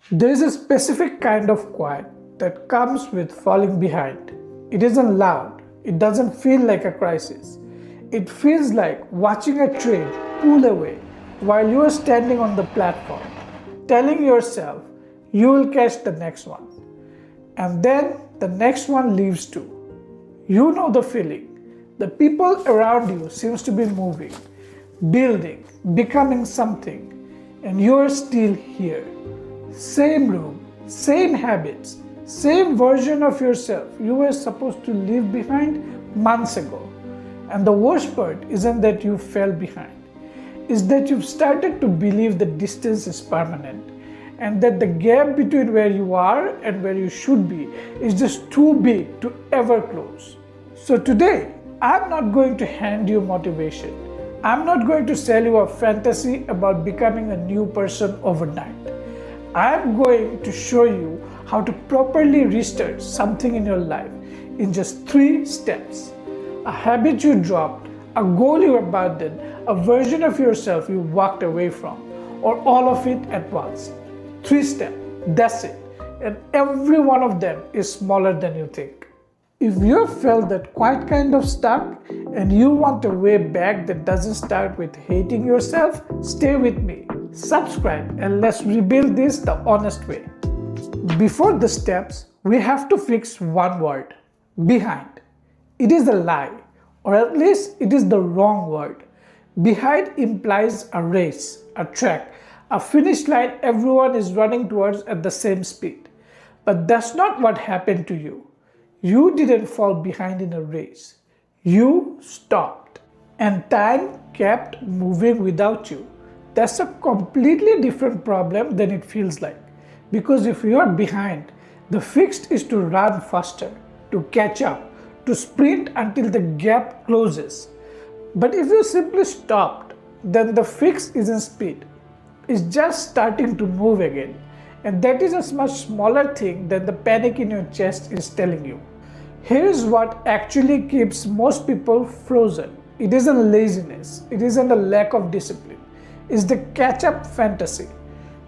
There is a specific kind of quiet that comes with falling behind. It isn't loud, it doesn't feel like a crisis. It feels like watching a train pull away while you are standing on the platform, telling yourself you will catch the next one. And then the next one leaves too. You know the feeling. The people around you seems to be moving, building, becoming something, and you're still here. Same room, same habits, same version of yourself you were supposed to leave behind months ago. And the worst part isn't that you fell behind, it's that you've started to believe the distance is permanent and that the gap between where you are and where you should be is just too big to ever close. So today, I'm not going to hand you motivation. I'm not going to sell you a fantasy about becoming a new person overnight. I'm going to show you how to properly restart something in your life in just 3 steps. A habit you dropped, a goal you abandoned, a version of yourself you walked away from, or all of it at once. 3 steps, that's it. And every one of them is smaller than you think. If you have felt that quite kind of stuck and you want a way back that doesn't start with hating yourself, stay with me. Subscribe and let's rebuild this the honest way. Before the steps, we have to fix one word: behind. It is a lie, or at least it is the wrong word. Behind implies a race, a track, a finish line everyone is running towards at the same speed. But that's not what happened to you. You didn't fall behind in a race. You stopped. And time kept moving without you. That's a completely different problem than it feels like. Because if you are behind, the fix is to run faster, to catch up, to sprint until the gap closes. But if you simply stopped, then the fix isn't speed. It's just starting to move again. And that is a much smaller thing than the panic in your chest is telling you. Here's what actually keeps most people frozen. It isn't laziness. It isn't a lack of discipline. It's the catch-up fantasy.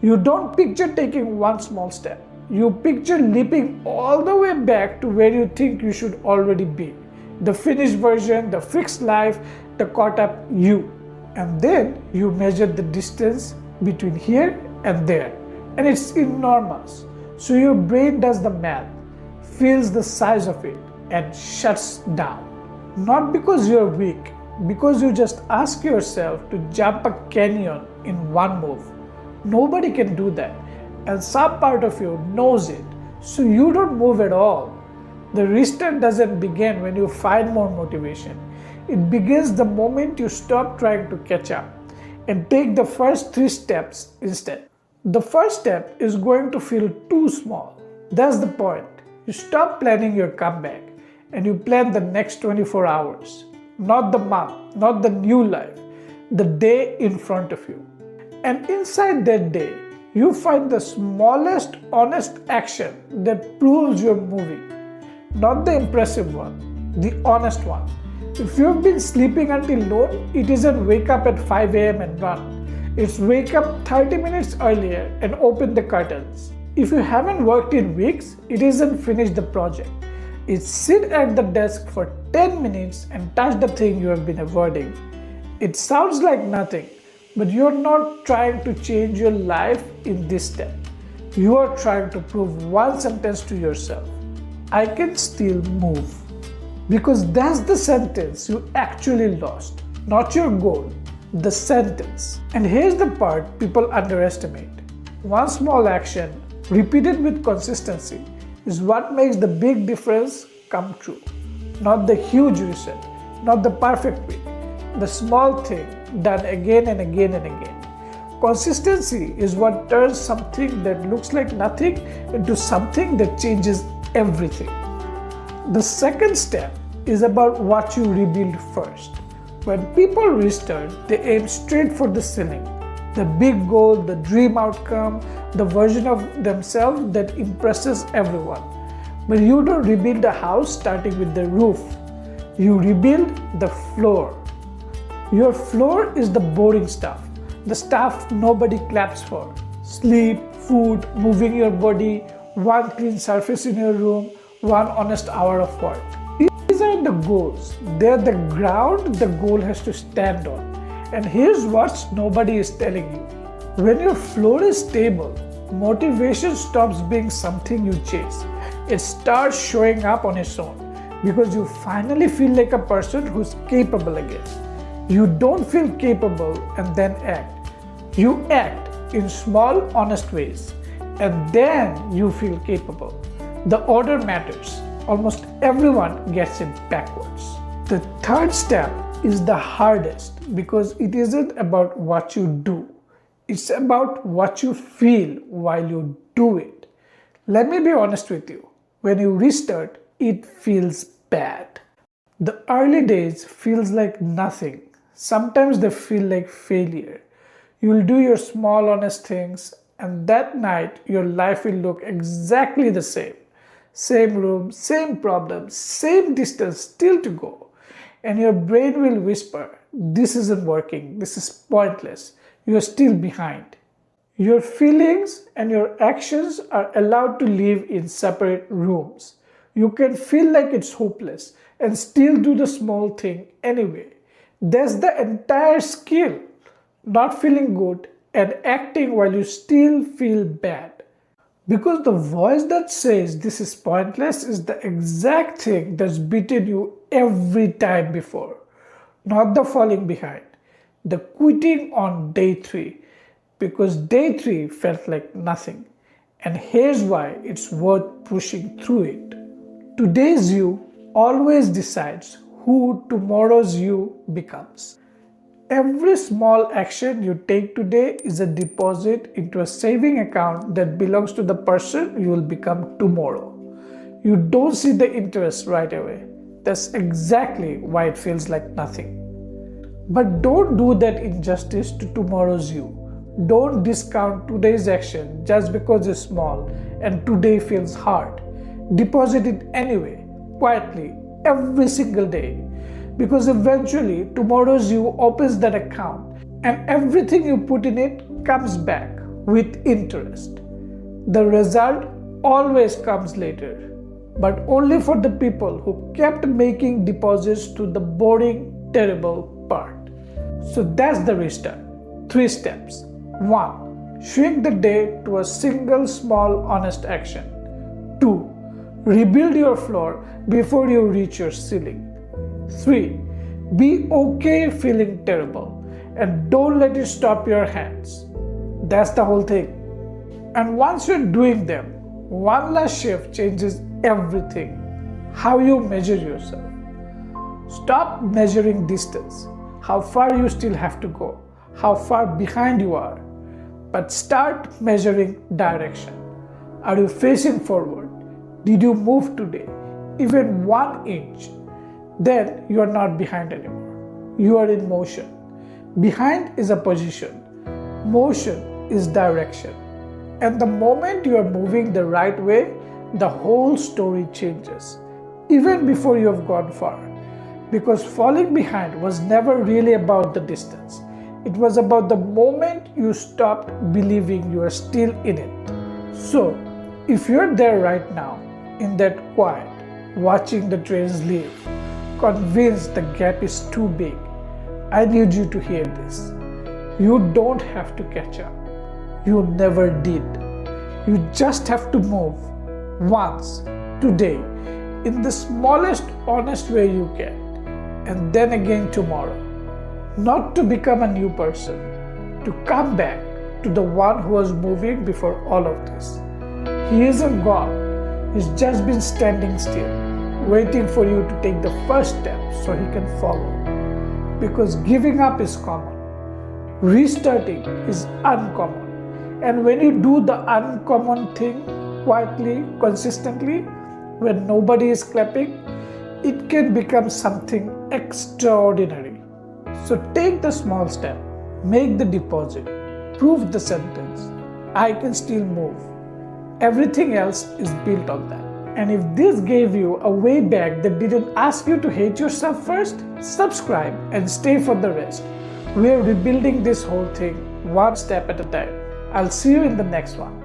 You don't picture taking one small step. You picture leaping all the way back to where you think you should already be. The finished version, the fixed life, the caught up you. And then you measure the distance between here and there. And it's enormous. So your brain does the math, feels the size of it, and shuts down. Not because you're weak, because you just ask yourself to jump a canyon in one move. Nobody can do that, and some part of you knows it, so you don't move at all. The restart doesn't begin when you find more motivation. It begins the moment you stop trying to catch up and take the first 3 steps instead. The first step is going to feel too small. That's the point. You stop planning your comeback and you plan the next 24 hours. Not the month, not the new life, the day in front of you. And inside that day, you find the smallest honest action that proves you're moving. Not the impressive one, the honest one. If you've been sleeping until noon, it isn't wake up at 5 a.m. and run. It's wake up 30 minutes earlier and open the curtains. If you haven't worked in weeks, it isn't finish the project. It's sit at the desk for 10 minutes and touch the thing you have been avoiding. It sounds like nothing, but you're not trying to change your life in this step. You are trying to prove one sentence to yourself: I can still move. Because that's the sentence you actually lost, not your goal, the sentence. And here's the part people underestimate. One small action, repeated with consistency, is what makes the big difference come true. Not the huge reset, not the perfect week, the small thing done again and again and again. Consistency is what turns something that looks like nothing into something that changes everything. The second step is about what you rebuild first. When people restart, they aim straight for the ceiling. The big goal, the dream outcome, the version of themselves that impresses everyone. But you don't rebuild a house starting with the roof. You rebuild the floor. Your floor is the boring stuff, the stuff nobody claps for. Sleep, food, moving your body, one clean surface in your room, one honest hour of work. These aren't the goals, they're the ground the goal has to stand on. And here's what nobody is telling you. When your floor is stable, motivation stops being something you chase. It starts showing up on its own because you finally feel like a person who's capable again. You don't feel capable and then act. You act in small, honest ways, and then you feel capable. The order matters. Almost everyone gets it backwards. The third step is the hardest because it isn't about what you do. It's about what you feel while you do it. Let me be honest with you. When you restart, it feels bad. The early days feels like nothing. Sometimes they feel like failure. You'll do your small honest things and that night your life will look exactly the same. Same room, same problems, same distance still to go. And your brain will whisper, this isn't working, this is pointless, you're still behind. Your feelings and your actions are allowed to live in separate rooms. You can feel like it's hopeless and still do the small thing anyway. That's the entire skill. Not feeling good and acting while you still feel bad. Because the voice that says this is pointless is the exact thing that's beaten you every time before. Not the falling behind, the quitting on day 3. Because day 3 felt like nothing. And here's why it's worth pushing through it. Today's you always decides who tomorrow's you becomes. Every small action you take today is a deposit into a saving account that belongs to the person you will become tomorrow. You don't see the interest right away. That's exactly why it feels like nothing. But don't do that injustice to tomorrow's you. Don't discount today's action just because it's small and today feels hard. Deposit it anyway, quietly, every single day. Because eventually tomorrow's you opens that account and everything you put in it comes back with interest. The result always comes later, but only for the people who kept making deposits to the boring, terrible part. So that's the restart. 3 steps. 1. Shrink the day to a single small honest action. 2. Rebuild your floor before you reach your ceiling. 3. Be okay feeling terrible and don't let it stop your hands. That's the whole thing. And once you're doing them, one last shift changes everything. How you measure yourself. Stop measuring distance, how far you still have to go, how far behind you are. But start measuring direction. Are you facing forward? Did you move today? Even 1 inch? Then you are not behind anymore. You are in motion. Behind is a position. Motion is direction. And the moment you are moving the right way, the whole story changes. Even before you have gone far. Because falling behind was never really about the distance. It was about the moment you stopped believing you are still in it. So, if you're there right now, in that quiet, watching the trains leave, convinced the gap is too big, I need you to hear this. You don't have to catch up. You never did. You just have to move once, today, in the smallest honest way you can, and then again tomorrow. Not to become a new person, to come back to the one who was moving before all of this. He isn't gone. He's just been standing still, waiting for you to take the first step so he can follow. Because giving up is common. Restarting is uncommon. And when you do the uncommon thing quietly, consistently, when nobody is clapping, it can become something extraordinary. So take the small step, make the deposit, prove the sentence, I can still move. Everything else is built on that. And if this gave you a way back that didn't ask you to hate yourself first, subscribe and stay for the rest. We're rebuilding this whole thing one step at a time. I'll see you in the next one.